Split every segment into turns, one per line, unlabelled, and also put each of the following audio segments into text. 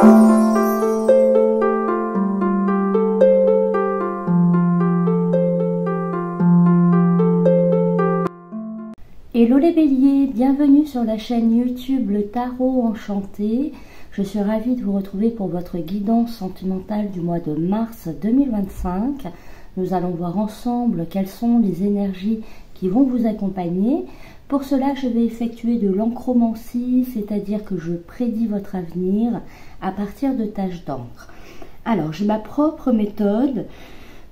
Hello les béliers, bienvenue sur la chaîne YouTube Le Tarot Enchanté. Je suis ravie de vous retrouver pour votre guidance sentimentale du mois de mars 2025. Nous allons voir ensemble quelles sont les énergies qui vont vous accompagner. Pour cela, je vais effectuer de l'encromancie, c'est-à-dire que je prédis votre avenir à partir de taches d'encre. Alors, j'ai ma propre méthode.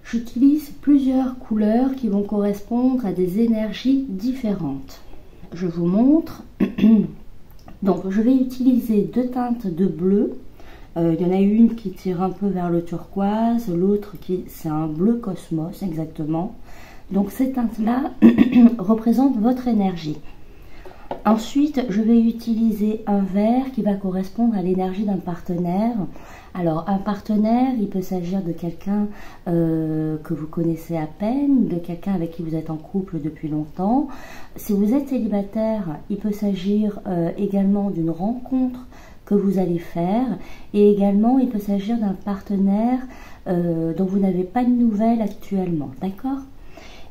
J'utilise plusieurs couleurs qui vont correspondre à des énergies différentes. Je vous montre. Donc, je vais utiliser deux teintes de bleu. Il y en a une qui tire un peu vers le turquoise, l'autre c'est un bleu cosmos exactement. Donc, ces teintes-là représentent votre énergie. Ensuite, je vais utiliser un vert qui va correspondre à l'énergie d'un partenaire. Alors, un partenaire, il peut s'agir de quelqu'un que vous connaissez à peine, de quelqu'un avec qui vous êtes en couple depuis longtemps. Si vous êtes célibataire, il peut s'agir également d'une rencontre que vous allez faire. Et également, il peut s'agir d'un partenaire dont vous n'avez pas de nouvelles actuellement. D'accord ?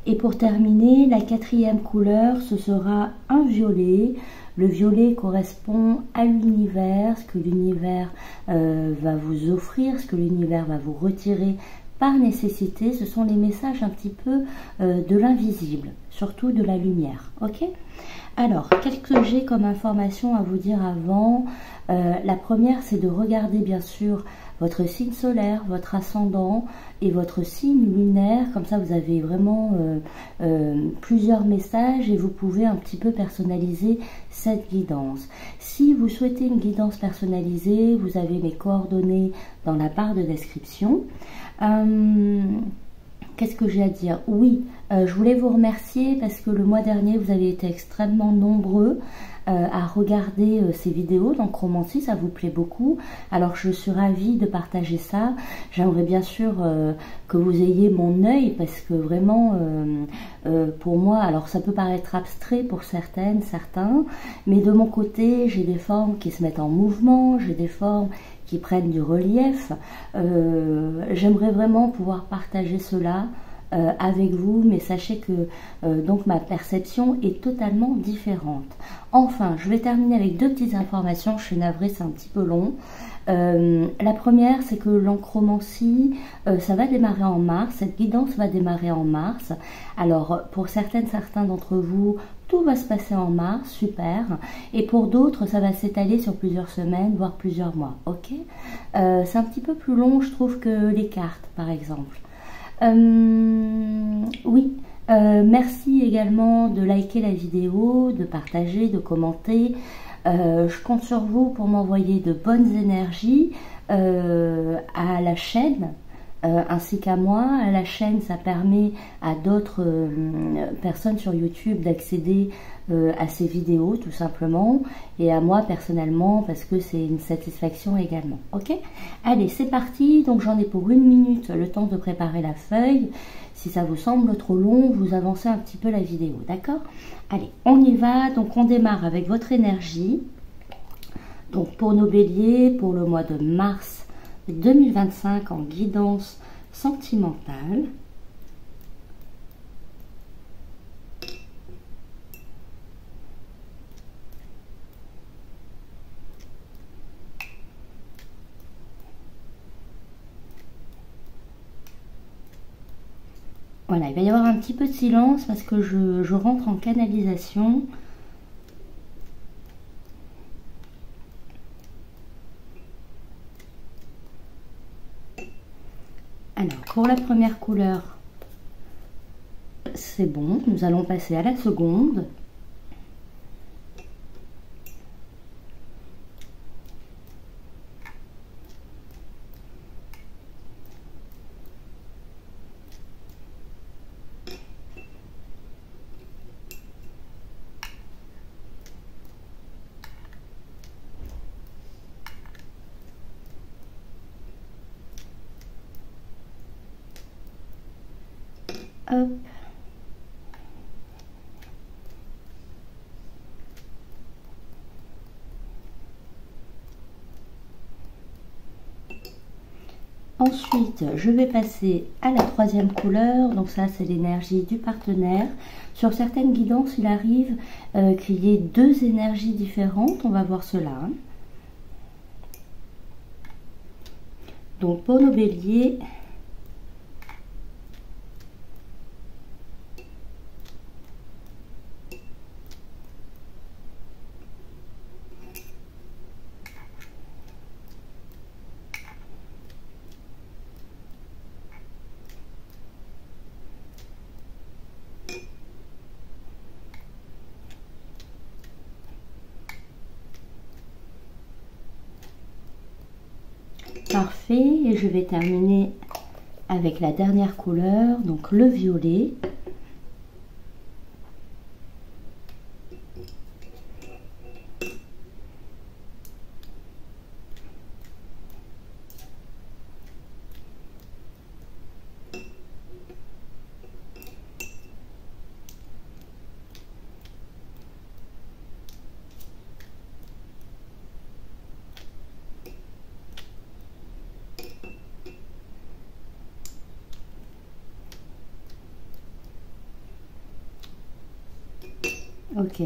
Et pour terminer, la quatrième couleur, ce sera un violet. Le violet correspond à l'univers, ce que l'univers va vous offrir, ce que l'univers va vous retirer par nécessité. Ce sont les messages un petit peu de l'invisible, surtout de la lumière. Ok ? Alors, qu'est-ce que j'ai comme information à vous dire avant ? La première, c'est de regarder bien sûr votre signe solaire, votre ascendant et votre signe lunaire. Comme ça, vous avez vraiment plusieurs messages et vous pouvez un petit peu personnaliser cette guidance. Si vous souhaitez une guidance personnalisée, vous avez mes coordonnées dans la barre de description. Qu'est-ce que j'ai à dire? Oui, je voulais vous remercier parce que le mois dernier, vous avez été extrêmement nombreux à regarder ces vidéos d'encromancie, ça vous plaît beaucoup. Alors je suis ravie de partager ça. J'aimerais bien sûr que vous ayez mon œil parce que vraiment pour moi, alors ça peut paraître abstrait pour certaines, certains, mais de mon côté j'ai des formes qui se mettent en mouvement, j'ai des formes qui prennent du relief. J'aimerais vraiment pouvoir partager cela avec vous, mais sachez que donc ma perception est totalement différente. Enfin, je vais terminer avec deux petites informations. Je suis navrée, c'est un petit peu long. La première, c'est que l'encromancie, ça va démarrer en mars. Cette guidance va démarrer en mars. Alors, pour certains d'entre vous, tout va se passer en mars, super. Et pour d'autres, ça va s'étaler sur plusieurs semaines, voire plusieurs mois. Ok ? C'est un petit peu plus long, je trouve, que les cartes, par exemple. Oui, merci également de liker la vidéo, de partager, de commenter. Je compte sur vous pour m'envoyer de bonnes énergies à la chaîne ainsi qu'à moi. À la chaîne, ça permet à d'autres personnes sur YouTube d'accéder à ces vidéos tout simplement, et à moi personnellement parce que c'est une satisfaction également. Ok, allez, c'est parti. Donc j'en ai pour 1 minute le temps de préparer la feuille. Si ça vous semble trop long, vous avancez un petit peu la vidéo, d'accord? Allez, on y va. Donc on démarre avec votre énergie. Donc pour nos béliers, pour le mois de mars 2025 en guidance sentimentale. Voilà, il va y avoir un petit peu de silence parce que je rentre en canalisation. Alors, pour la première couleur, c'est bon. Nous allons passer à la seconde. Hop. Ensuite, je vais passer à la troisième couleur. Donc ça, c'est l'énergie du partenaire. Sur certaines guidances, il arrive qu'il y ait deux énergies différentes. On va voir cela. Hein. Donc pour nos béliers, parfait, et je vais terminer avec la dernière couleur, donc le violet. Ok,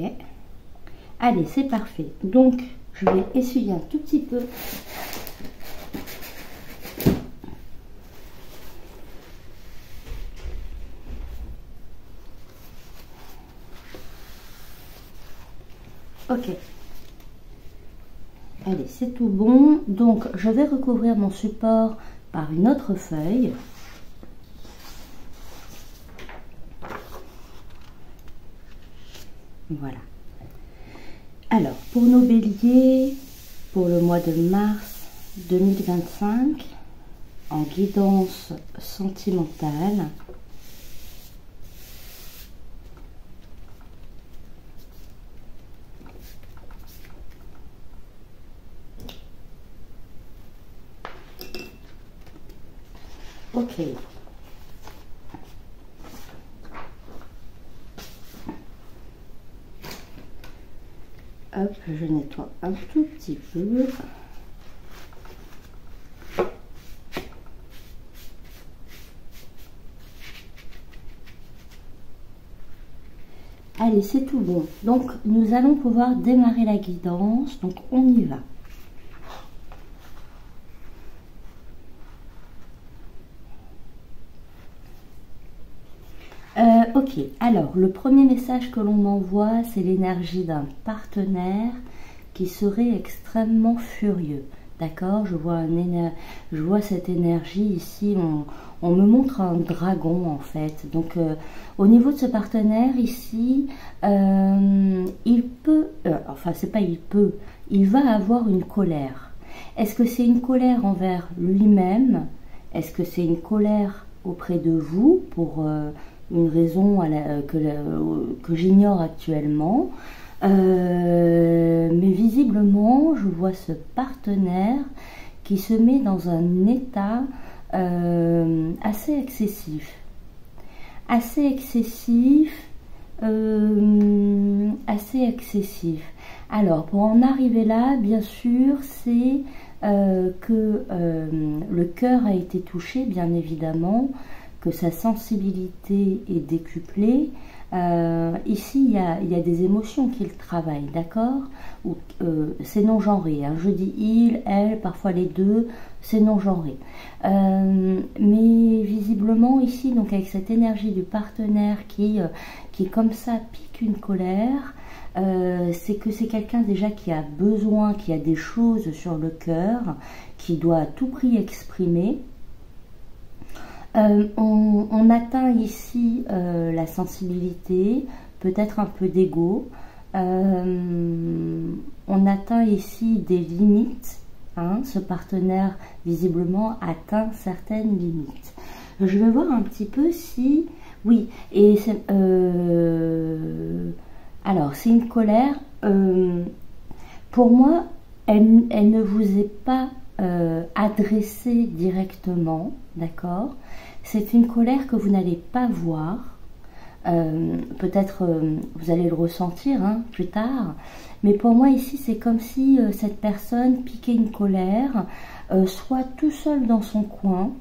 allez, c'est parfait. Donc je vais essuyer un tout petit peu. Ok, allez, c'est tout bon. Donc je vais recouvrir mon support par une autre feuille. Voilà. Alors, pour nos béliers, pour le mois de mars 2025, en guidance sentimentale, ok. Hop, je nettoie un tout petit peu. Allez, c'est tout bon. Donc, nous allons pouvoir démarrer la guidance. Donc, on y va. Ok, alors le premier message que l'on m'envoie, c'est l'énergie d'un partenaire qui serait extrêmement furieux. D'accord, je vois cette énergie ici, on me montre un dragon en fait. Donc au niveau de ce partenaire ici, il peut, enfin c'est pas il peut, il va avoir une colère. Est-ce que c'est une colère envers lui-même? Est-ce que c'est une colère auprès de vous pour une raison que j'ignore actuellement, mais visiblement je vois ce partenaire qui se met dans un état assez excessif, Alors pour en arriver là, bien sûr, c'est que le cœur a été touché, bien évidemment, que sa sensibilité est décuplée. Ici, il y a des émotions qu'il travaille, d'accord? C'est non-genré. Hein. Je dis il, elle, parfois les deux, c'est non-genré. Mais visiblement, ici, donc avec cette énergie du partenaire qui comme ça pique une colère, c'est que c'est quelqu'un déjà qui a besoin, qui a des choses sur le cœur, qui doit à tout prix exprimer. On atteint ici la sensibilité, peut-être un peu d'ego. On atteint ici des limites. Hein, ce partenaire, visiblement, atteint certaines limites. Je vais voir un petit peu si... Oui, et alors, c'est une colère. Pour moi, elle ne vous est pas adressée directement, d'accord? C'est une colère que vous n'allez pas voir. Peut-être vous allez le ressentir hein, plus tard. Mais pour moi ici, c'est comme si cette personne piquait une colère, soit tout seul dans son coin,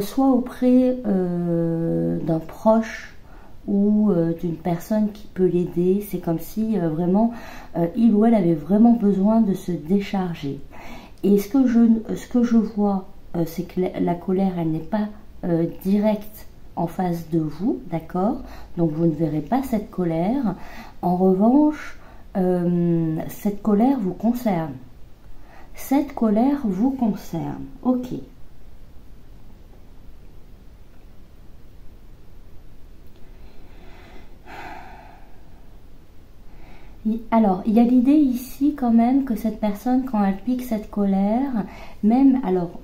soit auprès d'un proche ou d'une personne qui peut l'aider. C'est comme si vraiment il ou elle avait vraiment besoin de se décharger. Et ce que je vois, c'est que la colère, elle n'est pas directe en face de vous, d'accord? Donc vous ne verrez pas cette colère. En revanche, cette colère vous concerne. Cette colère vous concerne. Ok. Alors, il y a l'idée ici quand même que cette personne, quand elle pique cette colère, même, alors,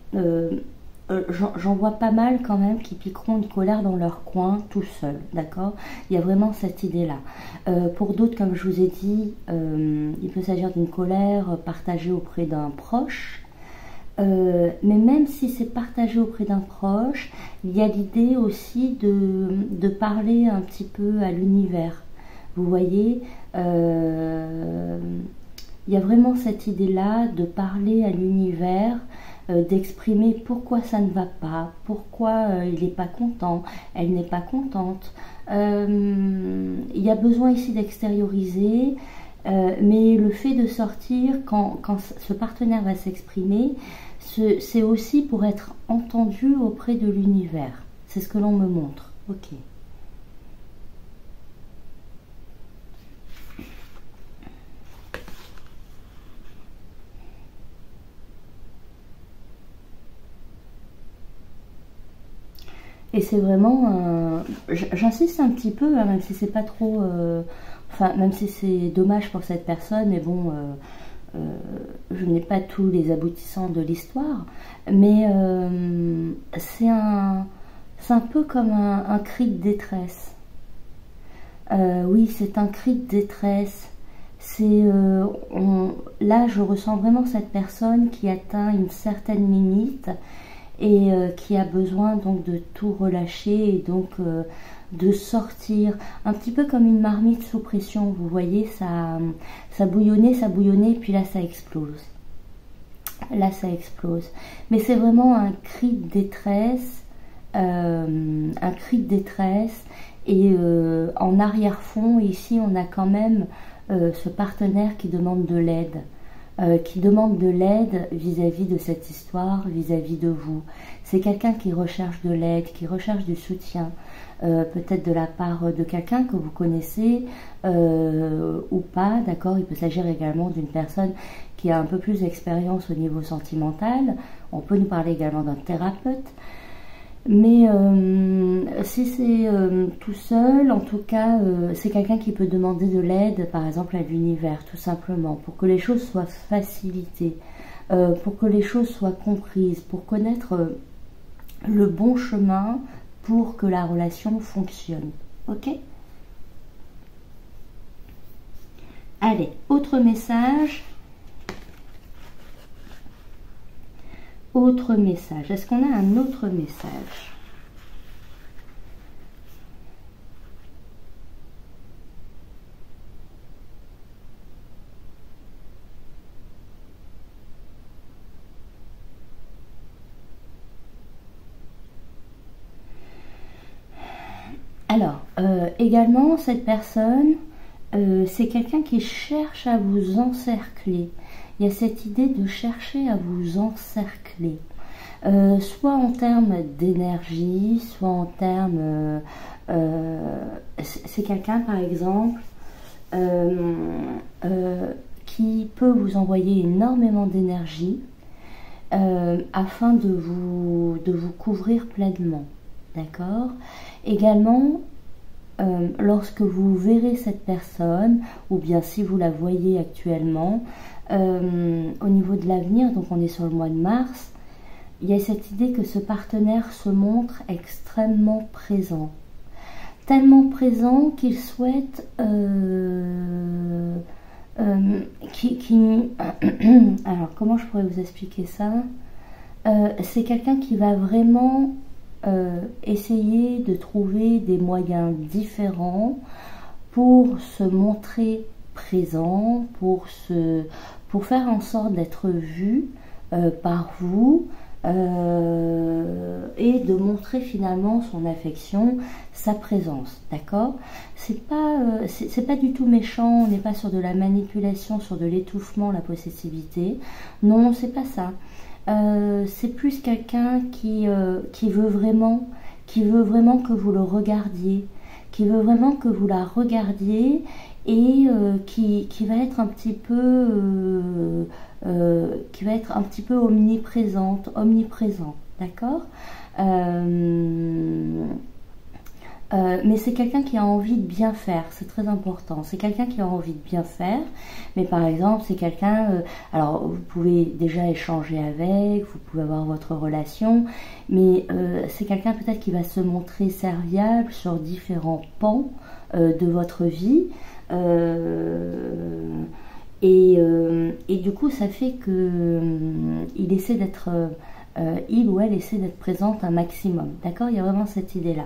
j'en vois pas mal quand même qui piqueront une colère dans leur coin tout seul, d'accord? Il y a vraiment cette idée-là. Pour d'autres, comme je vous ai dit, il peut s'agir d'une colère partagée auprès d'un proche. Mais même si c'est partagé auprès d'un proche, il y a l'idée aussi de parler un petit peu à l'univers. Vous voyez, il y a vraiment cette idée-là de parler à l'univers, d'exprimer pourquoi ça ne va pas, pourquoi il n'est pas content, elle n'est pas contente. Il y a besoin ici d'extérioriser, mais le fait de sortir, quand ce partenaire va s'exprimer, c'est aussi pour être entendu auprès de l'univers. C'est ce que l'on me montre. Ok. Et c'est vraiment, j'insiste un petit peu, hein, même si c'est pas trop, enfin même si c'est dommage pour cette personne, mais bon, je n'ai pas tous les aboutissants de l'histoire, mais c'est un peu comme un cri de détresse. Oui, c'est un cri de détresse. Là, je ressens vraiment cette personne qui atteint une certaine limite et qui a besoin donc de tout relâcher et donc de sortir, un petit peu comme une marmite sous pression. Vous voyez, ça bouillonnait, et puis là ça explose. Là ça explose. Mais c'est vraiment un cri de détresse, et en arrière-fond, ici on a quand même ce partenaire qui demande de l'aide. Vis-à-vis de cette histoire, vis-à-vis de vous. C'est quelqu'un qui recherche de l'aide, qui recherche du soutien, peut-être de la part de quelqu'un que vous connaissez ou pas, d'accord? Il peut s'agir également d'une personne qui a un peu plus d'expérience au niveau sentimental. On peut nous parler également d'un thérapeute. Mais si c'est tout seul, en tout cas, c'est quelqu'un qui peut demander de l'aide, par exemple à l'univers, tout simplement, pour que les choses soient facilitées, pour que les choses soient comprises, pour connaître le bon chemin pour que la relation fonctionne. Ok? Allez, autre message. Autre message. Est-ce qu'on a un autre message? Alors, également, cette personne, c'est quelqu'un qui cherche à vous encercler. Il y a cette idée de chercher à vous encercler. Soit en termes d'énergie, soit en termes... c'est quelqu'un, par exemple, qui peut vous envoyer énormément d'énergie afin de vous couvrir pleinement. D'accord? Également, lorsque vous verrez cette personne, ou bien si vous la voyez actuellement, au niveau de l'avenir, donc on est sur le mois de mars, il y a cette idée que ce partenaire se montre extrêmement présent. Tellement présent qu'il souhaite... alors, comment je pourrais vous expliquer ça? C'est quelqu'un qui va vraiment essayer de trouver des moyens différents pour se montrer présent, pour faire en sorte d'être vu par vous, et de montrer finalement son affection, sa présence, d'accord? C'est pas du tout méchant, on n'est pas sur de la manipulation, sur de l'étouffement, la possessivité. Non, c'est pas ça. C'est plus quelqu'un qui veut vraiment que vous le regardiez, qui veut vraiment que vous la regardiez, et qui va être un petit peu omniprésent, d'accord? Mais c'est quelqu'un qui a envie de bien faire, c'est très important. C'est quelqu'un qui a envie de bien faire, mais par exemple, c'est quelqu'un... alors, vous pouvez déjà échanger avec, vous pouvez avoir votre relation, mais c'est quelqu'un peut-être qui va se montrer serviable sur différents pans de votre vie. Et du coup, ça fait que il essaie d'être... il ou elle essaie d'être présente un maximum, d'accord? Il y a vraiment cette idée-là.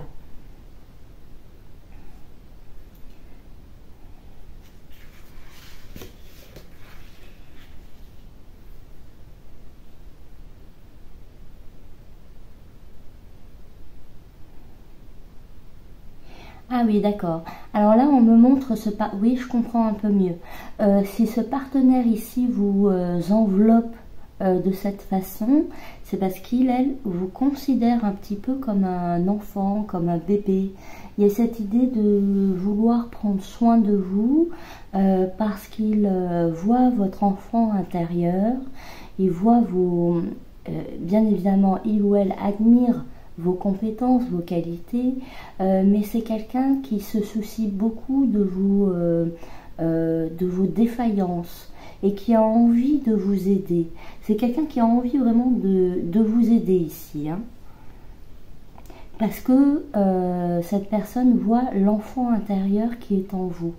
Ah oui, d'accord. Alors là, on me montre oui, je comprends un peu mieux. Si ce partenaire ici vous enveloppe de cette façon, c'est parce qu'il, elle, vous considère un petit peu comme un enfant, comme un bébé. Il y a cette idée de vouloir prendre soin de vous parce qu'il voit votre enfant intérieur. Il voit vos... bien évidemment, il ou elle admire vos compétences, vos qualités, mais c'est quelqu'un qui se soucie beaucoup de vos défaillances et qui a envie de vous aider. C'est quelqu'un qui a envie vraiment de vous aider ici, hein, parce que cette personne voit l'enfant intérieur qui est en vous.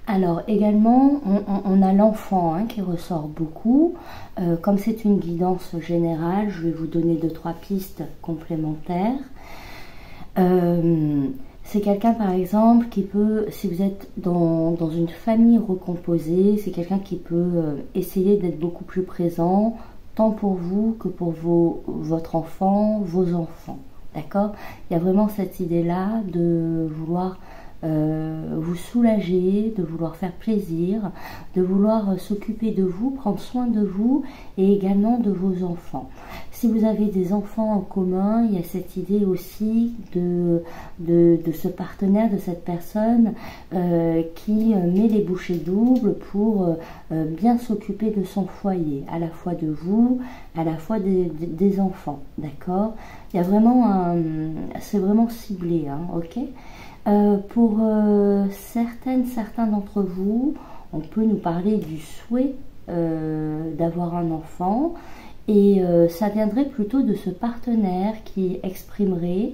Alors également, on a l'enfant hein, qui ressort beaucoup. Comme c'est une guidance générale, je vais vous donner 2-3 pistes complémentaires. C'est quelqu'un par exemple qui peut, si vous êtes dans une famille recomposée, c'est quelqu'un qui peut essayer d'être beaucoup plus présent, tant pour vous que pour votre enfant, vos enfants. D'accord? Il y a vraiment cette idée-là de vouloir... vous soulager, de vouloir faire plaisir, de vouloir s'occuper de vous, prendre soin de vous et également de vos enfants. Si vous avez des enfants en commun, il y a cette idée aussi de ce partenaire, de cette personne qui met les bouchées doubles pour bien s'occuper de son foyer, à la fois de vous, à la fois des enfants, d'accord? Il y a vraiment c'est vraiment ciblé, hein, ok? Pour certains d'entre vous, on peut nous parler du souhait d'avoir un enfant, et ça viendrait plutôt de ce partenaire qui exprimerait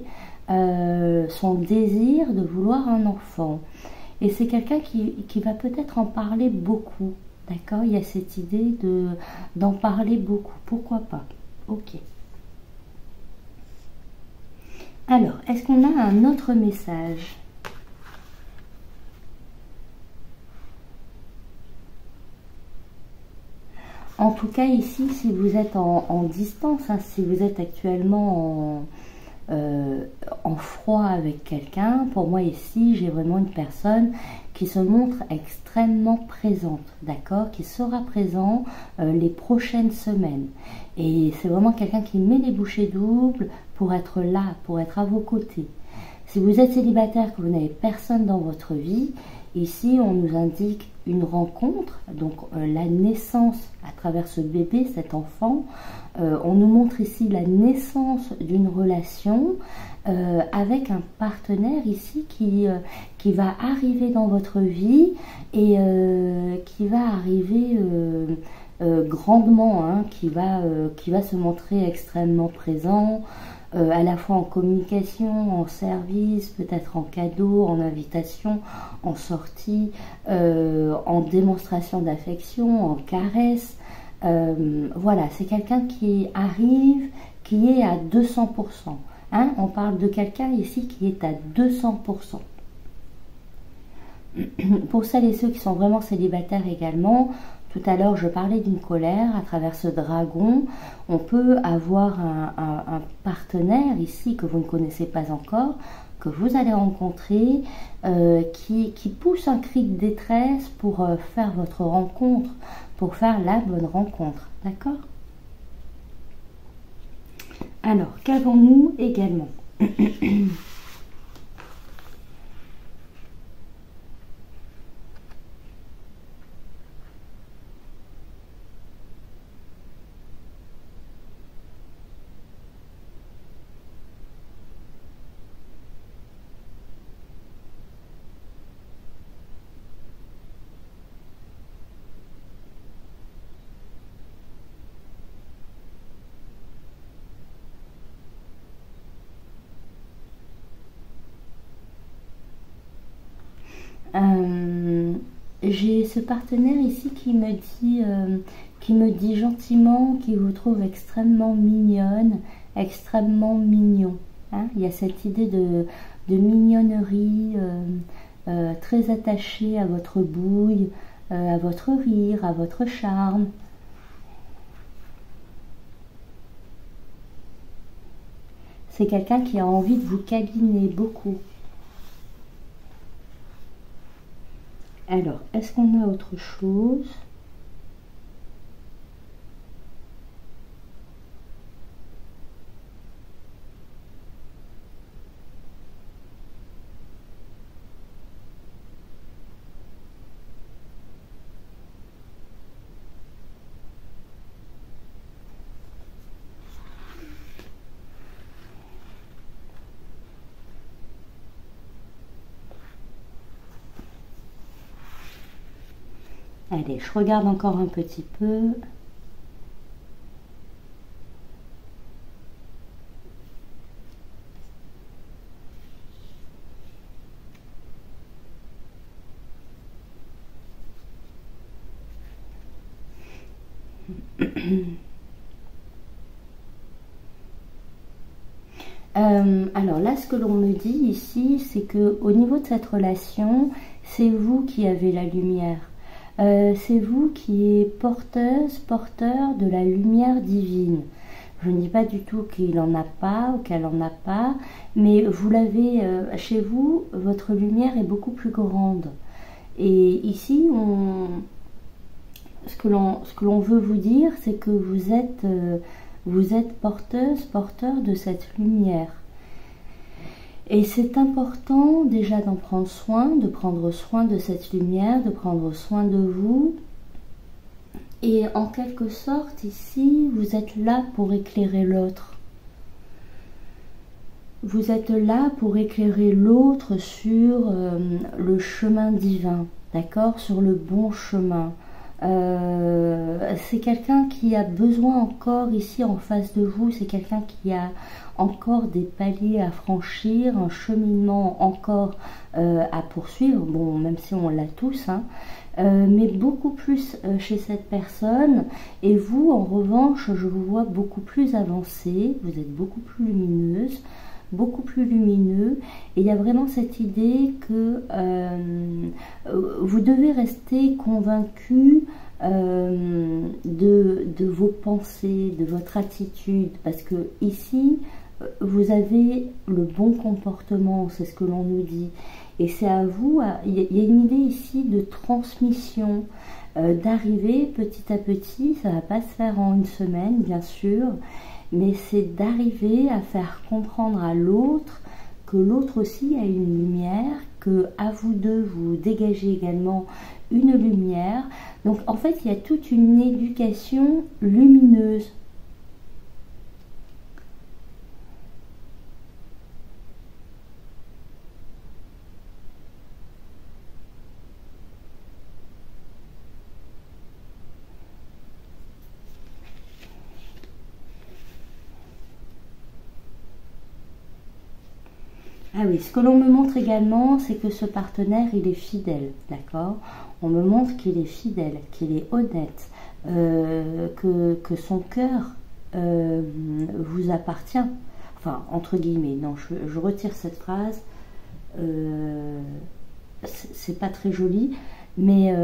son désir de vouloir un enfant. Et c'est quelqu'un qui va peut-être en parler beaucoup, d'accord? Il y a cette idée d'en parler beaucoup, pourquoi pas? Ok. Alors, est-ce qu'on a un autre message? En tout cas, ici, si vous êtes en distance, hein, si vous êtes actuellement en froid avec quelqu'un, pour moi ici, j'ai vraiment une personne qui se montre extrêmement présente, d'accord, qui sera présent les prochaines semaines. Et c'est vraiment quelqu'un qui met les bouchées doubles pour être là, pour être à vos côtés. Si vous êtes célibataire, que vous n'avez personne dans votre vie, ici, on nous indique une rencontre, donc la naissance à travers ce bébé, cet enfant. On nous montre ici la naissance d'une relation avec un partenaire ici qui va arriver dans votre vie et qui va arriver grandement, hein, qui va se montrer extrêmement présent, à la fois en communication, en service, peut-être en cadeau, en invitation, en sortie, en démonstration d'affection, en caresse. Voilà, c'est quelqu'un qui arrive, qui est à 200%. Hein, on parle de quelqu'un ici qui est à 200%. Pour celles et ceux qui sont vraiment célibataires également, tout à l'heure je parlais d'une colère à travers ce dragon. On peut avoir un partenaire ici que vous ne connaissez pas encore, que vous allez rencontrer, qui pousse un cri de détresse pour faire votre rencontre, pour faire la bonne rencontre. D'accord? Alors, qu'avons-nous également? J'ai ce partenaire ici qui me dit gentiment qu'il vous trouve extrêmement mignonne, extrêmement mignon. Hein, il y a cette idée de mignonnerie, très attachée à votre bouille, à votre rire, à votre charme. C'est quelqu'un qui a envie de vous câliner beaucoup. Alors, est-ce qu'on a autre chose? Allez, je regarde encore un petit peu. Alors là, ce que l'on me dit ici, c'est que au niveau de cette relation, c'est vous qui avez la lumière. C'est vous qui êtes porteuse, porteur de la lumière divine. Je ne dis pas du tout qu'il n'en a pas ou qu'elle n'en a pas, mais vous l'avez chez vous, votre lumière est beaucoup plus grande. Et ici, ce que l'on veut vous dire, c'est que vous êtes porteuse, porteur de cette lumière. Et c'est important déjà d'en prendre soin, de prendre soin de cette lumière, de prendre soin de vous. Et en quelque sorte, ici, vous êtes là pour éclairer l'autre. Vous êtes là pour éclairer l'autre sur le chemin divin, d'accord? Sur le bon chemin. C'est quelqu'un qui a besoin encore ici en face de vous, c'est quelqu'un qui a encore des paliers à franchir, un cheminement encore à poursuivre, bon, même si on l'a tous, hein, mais beaucoup plus chez cette personne. Et vous, en revanche, je vous vois beaucoup plus avancé, vous êtes beaucoup plus lumineuse, beaucoup plus lumineux, et il y a vraiment cette idée que vous devez rester convaincu de vos pensées, de votre attitude, parce que ici vous avez le bon comportement, c'est ce que l'on nous dit, et c'est à vous, il y a une idée ici de transmission, d'arriver petit à petit, ça ne va pas se faire en une semaine bien sûr, mais c'est d'arriver à faire comprendre à l'autre que l'autre aussi a une lumière, que à vous deux, vous dégagez également une lumière. Donc en fait, il y a toute une éducation lumineuse. Ah oui, ce que l'on me montre également, c'est que ce partenaire, il est fidèle, d'accord? On me montre qu'il est fidèle, qu'il est honnête, que son cœur vous appartient. Enfin, entre guillemets, non, je retire cette phrase. C'est pas très joli, mais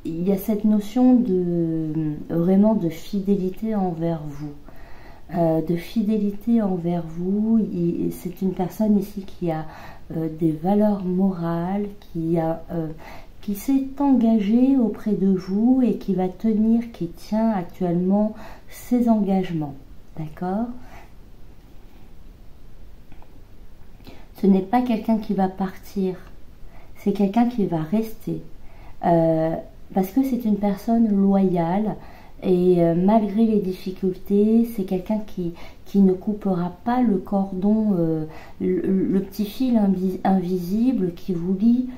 il y a cette notion de vraiment de fidélité envers vous. De fidélité envers vous. C'est une personne ici qui a des valeurs morales, qui s'est engagée auprès de vous et qui va tenir, qui tient actuellement ses engagements. D'accord? Ce n'est pas quelqu'un qui va partir, c'est quelqu'un qui va rester. Parce que c'est une personne loyale. Et malgré les difficultés, c'est quelqu'un qui ne coupera pas le cordon, le petit fil invisible qui vous lie,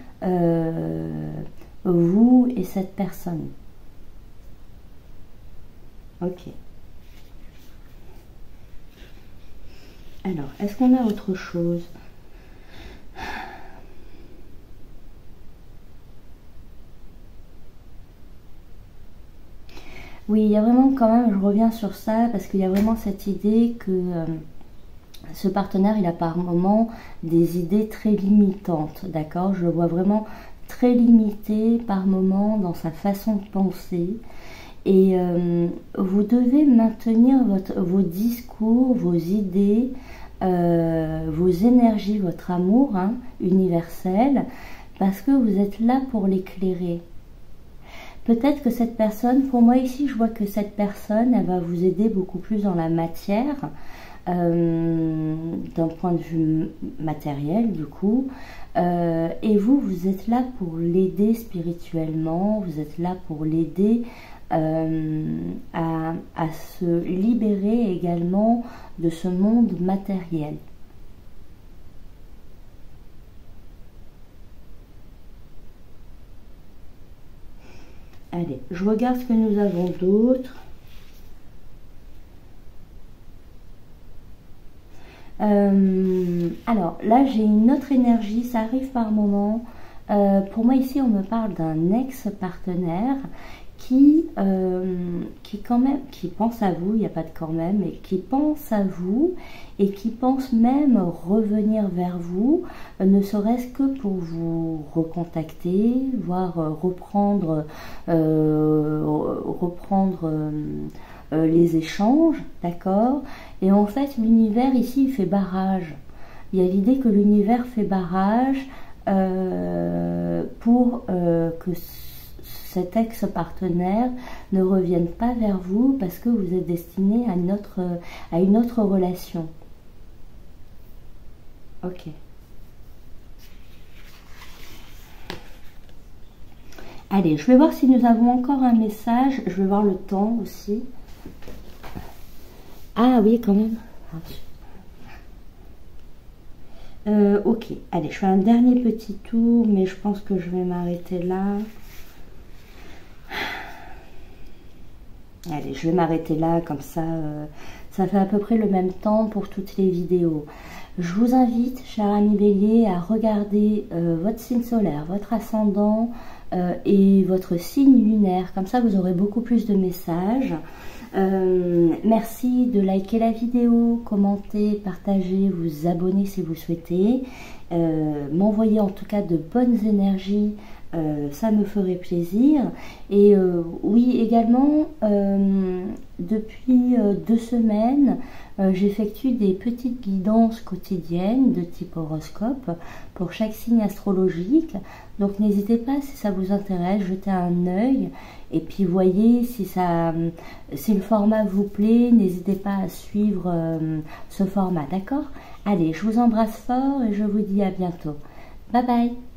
vous et cette personne. Ok. Alors, est-ce qu'on a autre chose? Oui, il y a vraiment quand même, je reviens sur ça, parce qu'il y a vraiment cette idée que ce partenaire, il a par moments des idées très limitantes, d'accord? Je le vois vraiment très limité par moments dans sa façon de penser. Et vous devez maintenir vos discours, vos idées, vos énergies, votre amour universel, parce que vous êtes là pour l'éclairer. Peut-être que cette personne, pour moi ici, je vois que cette personne, elle va vous aider beaucoup plus dans la matière, d'un point de vue matériel du coup. Et vous, vous êtes là pour l'aider spirituellement, vous êtes là pour l'aider à se libérer également de ce monde matériel. Allez, je regarde ce que nous avons d'autre. Alors là, j'ai une autre énergie, ça arrive par moment. Pour moi ici, on me parle d'un ex-partenaire qui quand même, qui pense à vous, il n'y a pas de quand même, mais qui pense à vous et qui pense même revenir vers vous, ne serait-ce que pour vous recontacter, voire reprendre les échanges, d'accord? Et en fait, l'univers ici, il fait barrage. Il y a l'idée que l'univers fait barrage pour que cet ex-partenaire ne revienne pas vers vous parce que vous êtes destiné à une autre relation. Ok. Allez, je vais voir si nous avons encore un message. Je vais voir le temps aussi. Ah oui, quand même. Ok, allez, je fais un dernier petit tour, mais je pense que je vais m'arrêter là. Allez, je vais m'arrêter là, comme ça, ça fait à peu près le même temps pour toutes les vidéos. Je vous invite, cher ami Bélier, à regarder votre signe solaire, votre ascendant et votre signe lunaire. Comme ça, vous aurez beaucoup plus de messages. Merci de liker la vidéo, commenter, partager, vous abonner si vous souhaitez. M'envoyer en tout cas de bonnes énergies. Ça me ferait plaisir. Et oui, également, depuis 2 semaines, j'effectue des petites guidances quotidiennes de type horoscope pour chaque signe astrologique. Donc n'hésitez pas, si ça vous intéresse, jetez un œil. Et puis voyez si le format vous plaît, n'hésitez pas à suivre ce format, d'accord? Allez, je vous embrasse fort et je vous dis à bientôt. Bye bye!